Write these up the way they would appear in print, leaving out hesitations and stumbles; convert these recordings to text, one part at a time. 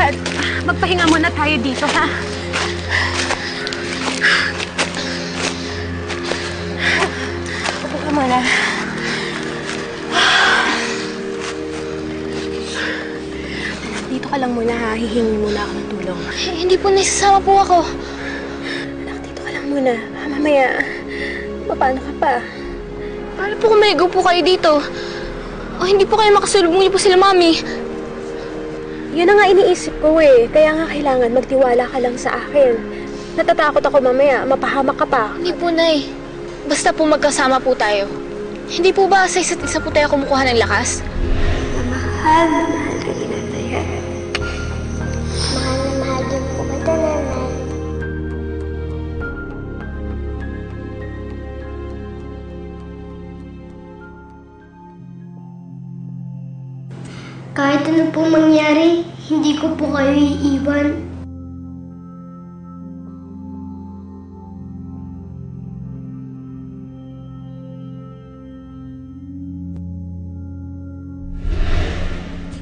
Dad, magpahinga muna tayo dito, ha? Upo ka muna. Dito ka lang muna, ha? Hihingi muna ako ng tulong. Hindi po, naisasama po ako. Anak, dito ka lang muna. Mamaya, paano ka pa? Paano po kung maligaw po kayo dito? O hindi po kayo makasulubong niyo po sila, Mami? Yun na nga iniisip ko eh. Kaya nga kailangan magtiwala ka lang sa akin. Natatakot ako mamaya, mapahamak ka pa. Hindi po, Nay. Basta po magkasama po tayo. Hindi po ba sa isa't isa po tayo kumukuha ng lakas? Mahal na mahal ka ni Nanay. Mahal na mahal din po kita, Nanay. Kahit ano po mangyari, hindi ko po kayo iiwan.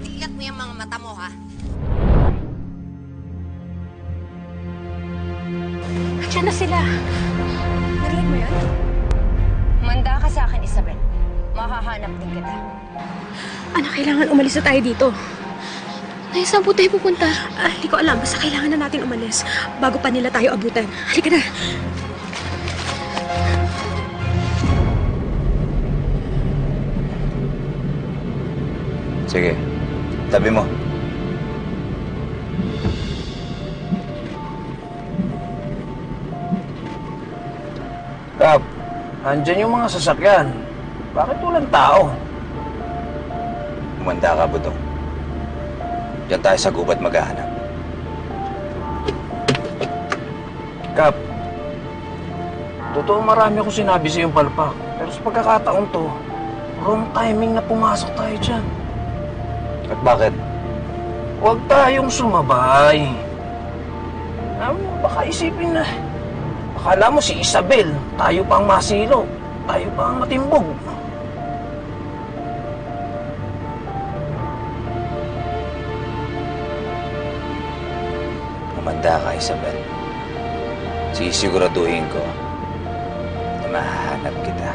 Titilat mo yung mga mata mo, ha? Diyan na sila. Narinig mo yun? Manda ka sa akin, Isabel. Makahanap din kita. Anak, kailangan umalis na tayo dito. Nay, saan po tayo pupunta? Hindi ko alam. Basta kailangan na natin umalis bago pa nila tayo abutan. Halika na. Sige, tabi mo. Kap, andyan yung mga sasakyan. Bakit walang tao? Umanda ka, Budong. Diyan tayo sa gubat maghahanap. Kap, totoo marami akong sinabi sa iyong palpak. Pero sa pagkakataong to, wrong timing na pumasok tayo dyan. At bakit? Huwag tayong sumabay. Baka isipin na, akala mo si Isabel, tayo pang masilo, tayo pang matimbog. Umanda ka, Isabel. Sisiguraduhin ko na mahahanap kita.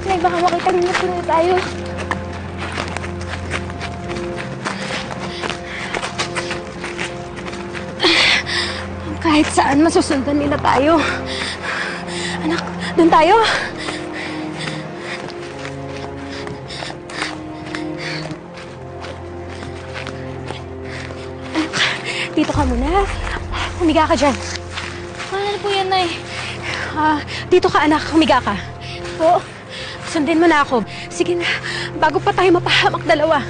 Nay, baka makita niyo na tayo. Kahit saan, masusundan nila tayo. Anak, doon tayo. Anak, dito ka muna. Humiga ka dyan. Paano po yan, Nay? Dito ka, anak. Humiga ka. Po, sundin mo na ako. Sige na, bago pa tayo mapahamak dalawa.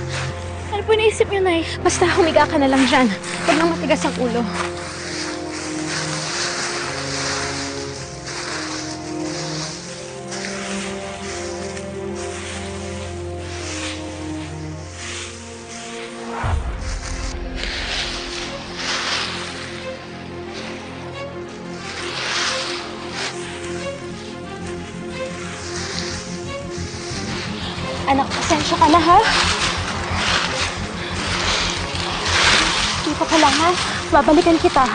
Ano po naisip niyo, Nay? Basta humiga ka na lang dyan. Huwag nang matigas ang ulo. Anak, pasensya ka na, ha? Dito ka lang, ha? Babalikan kita.